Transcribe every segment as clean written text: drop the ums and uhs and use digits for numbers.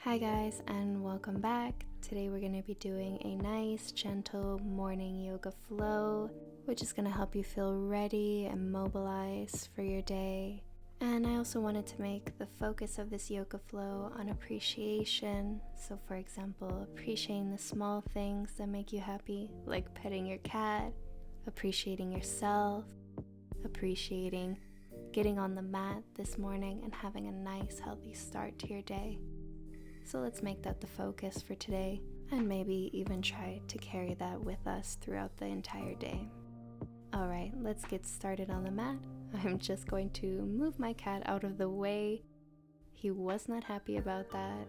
Hi guys, and welcome back. Today we're going to be doing a nice gentle morning yoga flow, which is going to help you feel ready and mobilized for your day. And I also wanted to make the focus of this yoga flow on appreciation. So for example, appreciating the small things that make you happy, like petting your cat, appreciating yourself, appreciating getting on the mat this morning and having a nice healthy start to your day. So let's make that the focus for today, and maybe even try to carry that with us throughout the entire day. Alright, let's get started on the mat. I'm just going to move my cat out of the way. He was not happy about that.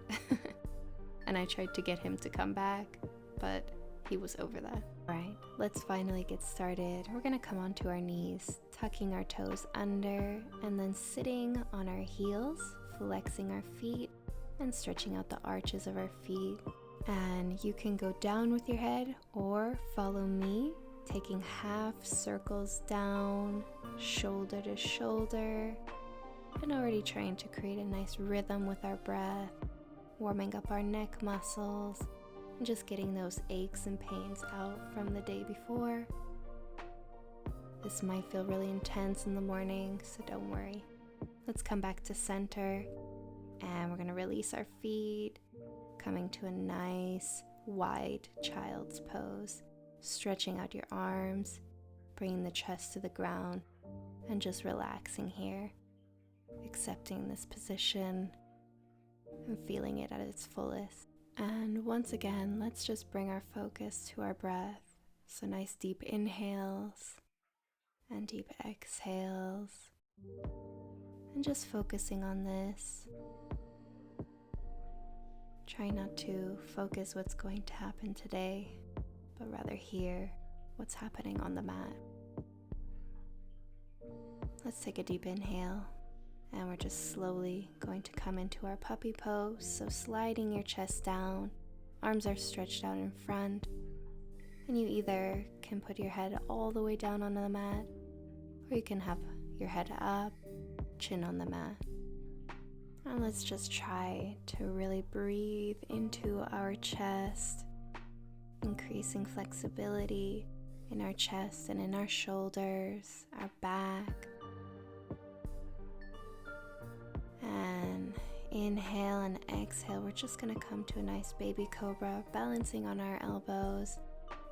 And I tried to get him to come back, but he was over that. Alright, let's finally get started. We're going to come onto our knees, tucking our toes under, and then sitting on our heels, flexing our feet, and stretching out the arches of our feet. And you can go down with your head or follow me, taking half circles down, shoulder to shoulder, and already trying to create a nice rhythm with our breath, warming up our neck muscles, and just getting those aches and pains out from the day before. This might feel really intense in the morning, so don't worry. Let's come back to center. And we're going to release our feet, coming to a nice wide child's pose, stretching out your arms, bringing the chest to the ground, and just relaxing here, accepting this position and feeling it at its fullest. And once again, let's just bring our focus to our breath. So nice deep inhales and deep exhales, and just focusing on this. Try not to focus what's going to happen today, but rather hear what's happening on the mat. Let's take a deep inhale, and we're just slowly going to come into our puppy pose. So sliding your chest down, arms are stretched out in front, and you either can put your head all the way down onto the mat, or you can have your head up, chin on the mat. And let's just try to really breathe into our chest, increasing flexibility in our chest and in our shoulders, our back. And inhale and exhale, we're just going to come to a nice baby cobra, balancing on our elbows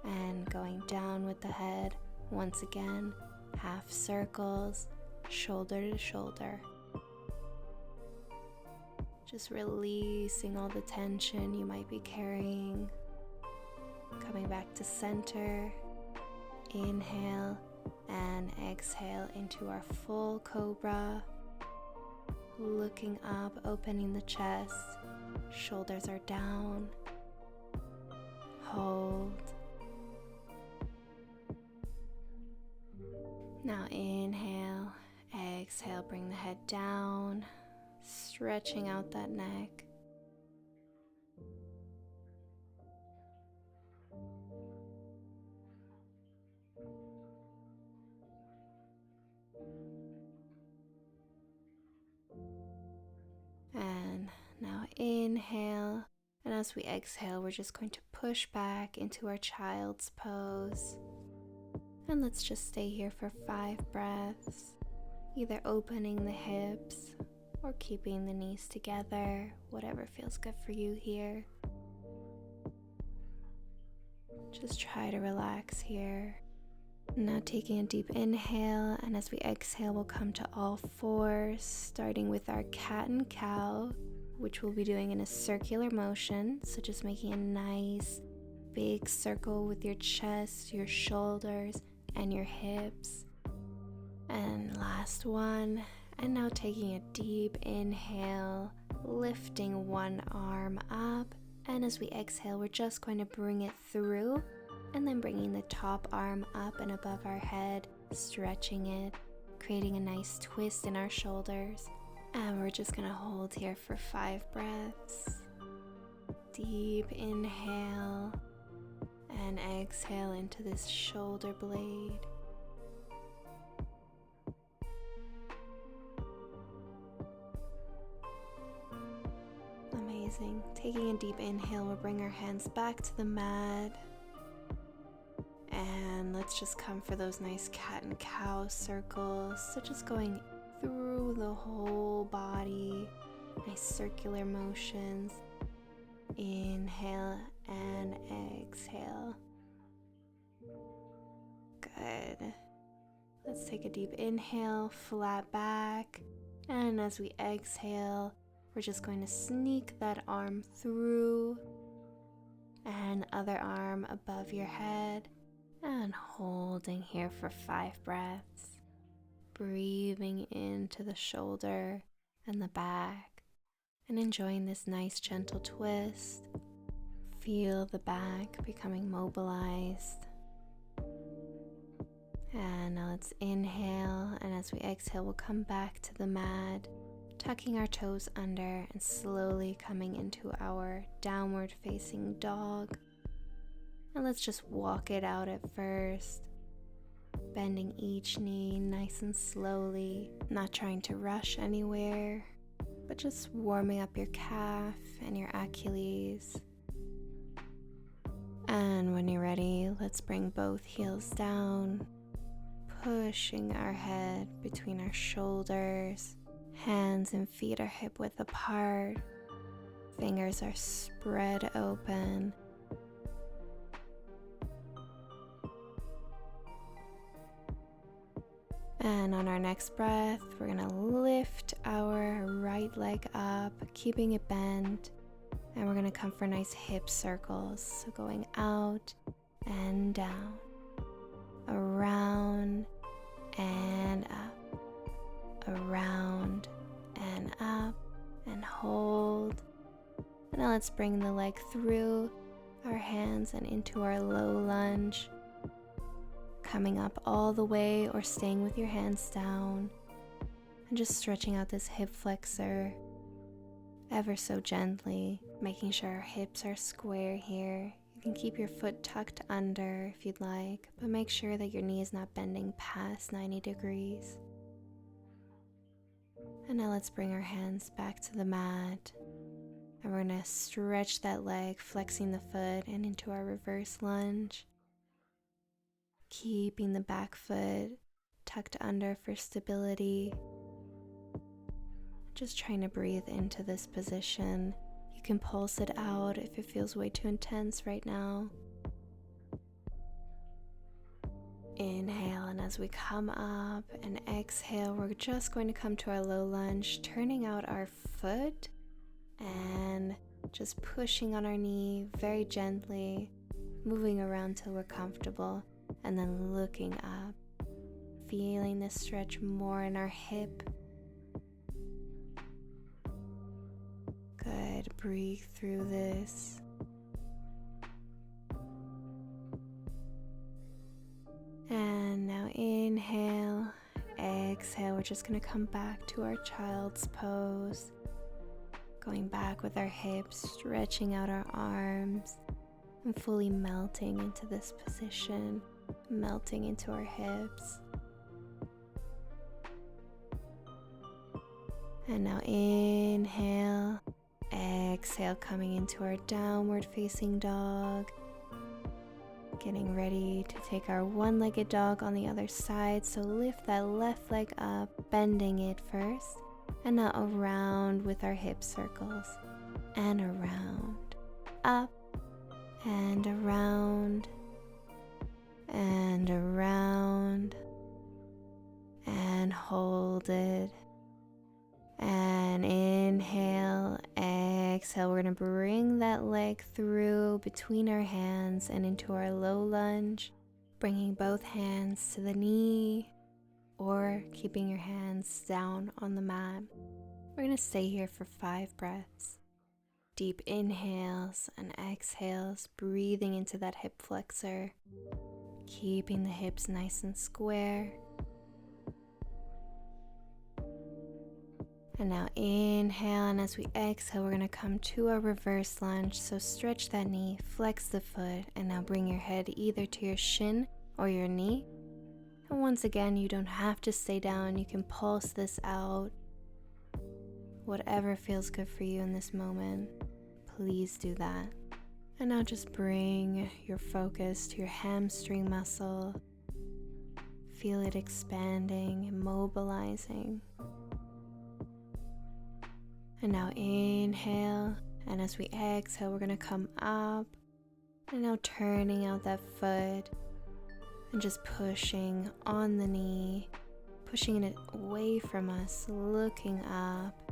and going down with the head. Once again, half circles, shoulder to shoulder. Just releasing all the tension you might be carrying. Coming back to center. Inhale and exhale into our full cobra. Looking up, opening the chest. Shoulders are down. Hold. Now inhale, exhale, bring the head down. Stretching out that neck. And now inhale, and as we exhale, we're just going to push back into our child's pose. And let's just stay here for 5 breaths, either opening the hips or keeping the knees together, whatever feels good for you here. Just try to relax here. Now taking a deep inhale, and as we exhale, we'll come to all fours, starting with our cat and cow, which we'll be doing in a circular motion. So just making a nice big circle with your chest, your shoulders, and your hips. And last one. And now taking a deep inhale, lifting one arm up, and as we exhale, we're just going to bring it through, and then bringing the top arm up and above our head, stretching it, creating a nice twist in our shoulders. And we're just going to hold here for 5 breaths. Deep inhale, and exhale into this shoulder blade. Amazing. Taking a deep inhale, we'll bring our hands back to the mat. And let's just come for those nice cat and cow circles. So just going through the whole body, nice circular motions. Inhale and exhale. Good. Let's take a deep inhale, flat back. And as we exhale, we're just going to sneak that arm through and other arm above your head and holding here for 5 breaths. Breathing into the shoulder and the back and enjoying this nice gentle twist. Feel the back becoming mobilized. And now let's inhale, and as we exhale, we'll come back to the mat, tucking our toes under and slowly coming into our downward facing dog. And let's just walk it out at first, bending each knee nice and slowly, not trying to rush anywhere, but just warming up your calf and your Achilles. And when you're ready, let's bring both heels down, pushing our head between our shoulders. Hands and feet are hip width apart. Fingers are spread open. And on our next breath, we're going to lift our right leg up, keeping it bent. And we're going to come for nice hip circles. So going out and down, around and up, around and up, and hold. And now let's bring the leg through our hands and into our low lunge, coming up all the way or staying with your hands down, and just stretching out this hip flexor ever so gently, making sure our hips are square here. You can keep your foot tucked under if you'd like, but make sure that your knee is not bending past 90 degrees. And now let's bring our hands back to the mat, and we're going to stretch that leg, flexing the foot and into our reverse lunge, keeping the back foot tucked under for stability. Just trying to breathe into this position. You can pulse it out if it feels way too intense right now. Inhale, and as we come up and exhale, we're just going to come to our low lunge, turning out our foot and just pushing on our knee very gently, moving around till we're comfortable, and then looking up, feeling the stretch more in our hip. Good, breathe through this. And now inhale, exhale. We're just going to come back to our child's pose. Going back with our hips, stretching out our arms, and fully melting into this position, melting into our hips. And now inhale, exhale, coming into our downward facing dog. Getting ready to take our one-legged dog on the other side. So lift that left leg up, bending it first. And now around with our hip circles. And around, up, and around, and around, and hold it. And inhale, exhale. We're going to bring that leg through between our hands and into our low lunge, bringing both hands to the knee or keeping your hands down on the mat. We're going to stay here for 5 breaths. Deep inhales and exhales, breathing into that hip flexor, keeping the hips nice and square. And now inhale, and as we exhale, we're going to come to our reverse lunge. So stretch that knee, flex the foot, and now bring your head either to your shin or your knee. And once again, you don't have to stay down. You can pulse this out, whatever feels good for you in this moment. please do that. And now just bring your focus to your hamstring muscle. Feel it expanding and mobilizing. And now inhale, and as we exhale, we're going to come up. And now turning out that foot and just pushing on the knee, pushing it away from us, looking up.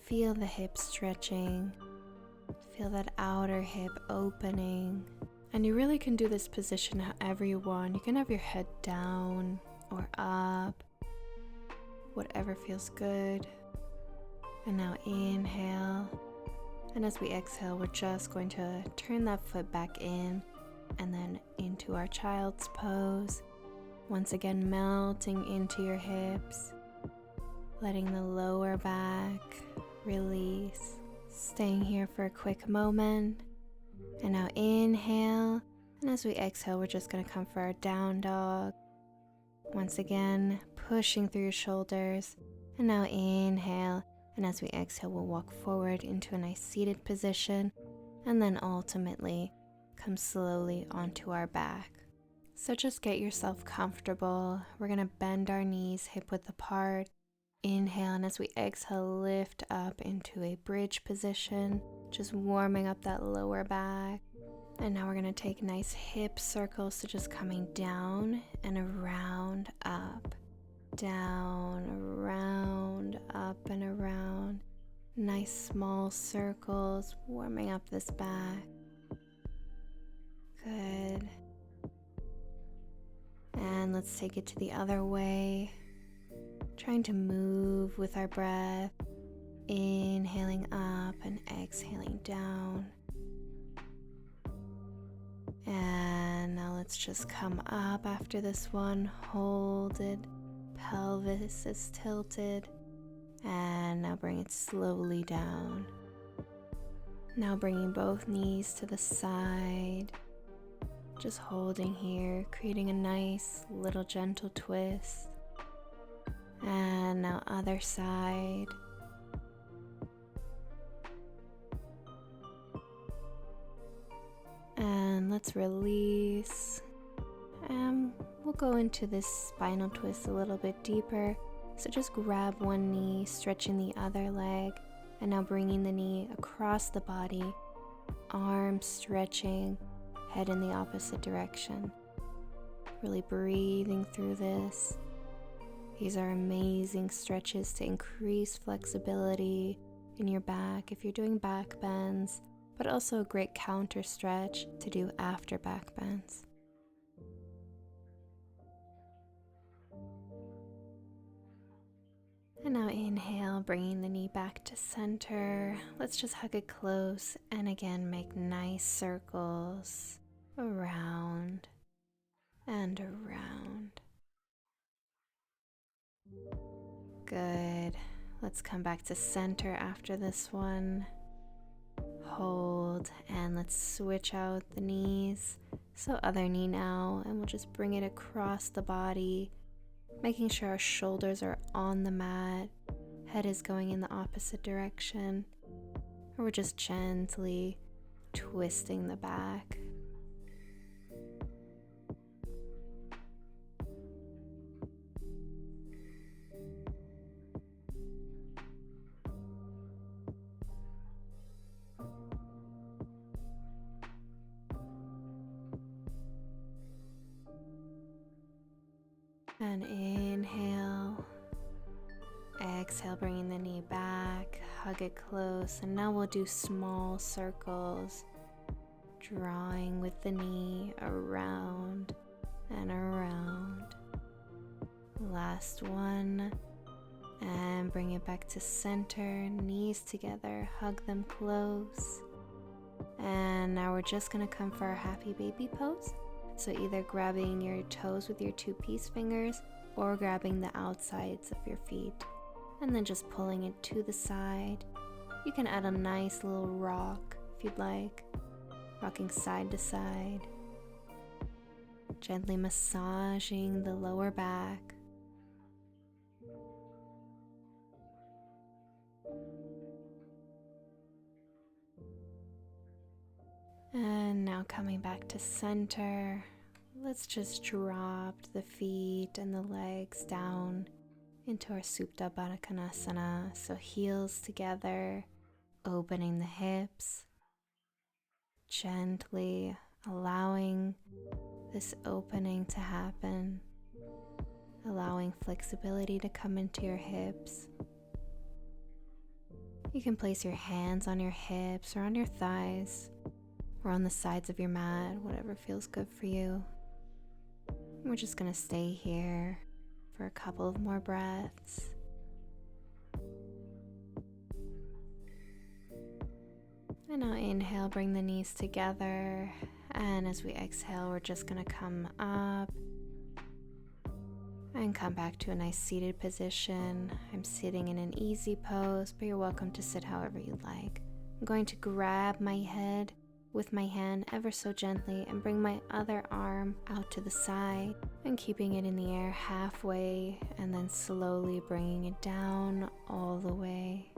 Feel the hip stretching. Feel that outer hip opening. And you really can do this position however you want. You can have your head down or up, whatever feels good. And now inhale. And as we exhale, we're just going to turn that foot back in and then into our child's pose. Once again, melting into your hips, letting the lower back release. Staying here for a quick moment. And now inhale. And as we exhale, we're just going to come for our down dog. Once again, pushing through your shoulders. And now inhale. And as we exhale, we'll walk forward into a nice seated position. And then ultimately, come slowly onto our back. So just get yourself comfortable. We're going to bend our knees hip width apart. Inhale, and as we exhale, lift up into a bridge position, just warming up that lower back. And now we're going to take nice hip circles, so just coming down and around, up, down, around, up and around. Nice small circles, warming up this back. Good. And let's take it to the other way. Trying to move with our breath, inhaling up and exhaling down. And now let's just come up after this one, hold it, pelvis is tilted, and now bring it slowly down. Now bringing both knees to the side, just holding here, creating a nice little gentle twist. And now other side. And let's release. And we'll go into this spinal twist a little bit deeper. So just grab one knee, stretching the other leg, and now bringing the knee across the body, arms stretching, head in the opposite direction. Really breathing through this. These are amazing stretches to increase flexibility in your back if you're doing back bends, but also a great counter stretch to do after back bends. And now inhale, bringing the knee back to center. Let's just hug it close and again make nice circles around and around. Good. Let's come back to center after this one. Hold, and let's switch out the knees. So other knee now, and we'll just bring it across the body, making sure our shoulders are on the mat, head is going in the opposite direction, and we're just gently twisting the back. And inhale, exhale, bringing the knee back, hug it close, and now we'll do small circles, drawing with the knee around and around. Last one, and bring it back to center, knees together, hug them close. And now we're just gonna come for our happy baby pose. So either grabbing your toes with your two peace fingers or grabbing the outsides of your feet and then just pulling it to the side. You can add a nice little rock if you'd like, rocking side to side, gently massaging the lower back. And now coming back to center, let's just drop the feet and the legs down into our Supta Badakanasana. So heels together, opening the hips, gently allowing this opening to happen, allowing flexibility to come into your hips. You can place your hands on your hips or on your thighs or on the sides of your mat, whatever feels good for you. We're just going to stay here for a couple of more breaths. And now inhale, bring the knees together. And as we exhale, we're just going to come up and come back to a nice seated position. I'm sitting in an easy pose, but you're welcome to sit however you'd like. I'm going to grab my head with my hand ever so gently and bring my other arm out to the side and keeping it in the air halfway and then slowly bringing it down all the way.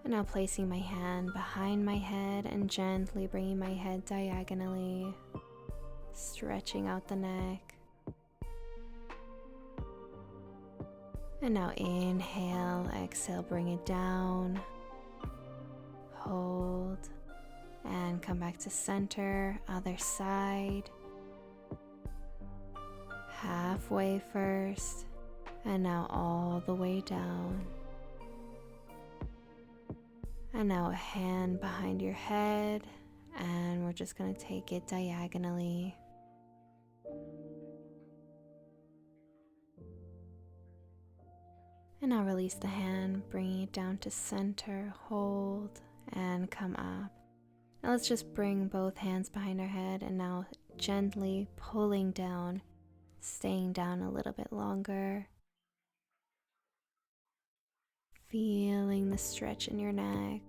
And now placing my hand behind my head and gently bringing my head diagonally, stretching out the neck. And now inhale, exhale, bring it down. Hold and come back to center, other side. Halfway first, and now all the way down. And now a hand behind your head, and we're just going to take it diagonally. And now release the hand, bring it down to center, hold, and come up. Now let's just bring both hands behind our head and now gently pulling down, staying down a little bit longer. Feeling the stretch in your neck.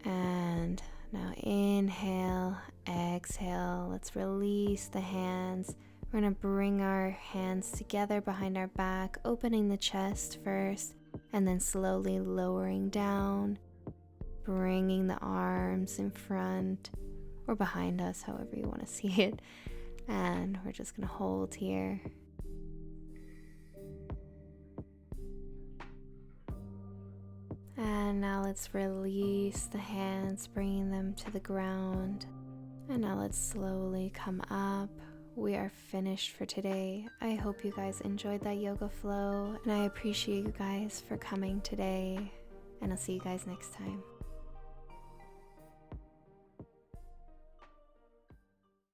And now inhale, exhale. Let's release the hands. We're going to bring our hands together behind our back, opening the chest first, and then slowly lowering down, bringing the arms in front or behind us, however you want to see it. And we're just going to hold here. And now let's release the hands, bringing them to the ground. And now let's slowly come up. We are finished for today. I hope you guys enjoyed that yoga flow, and I appreciate you guys for coming today, and I'll see you guys next time.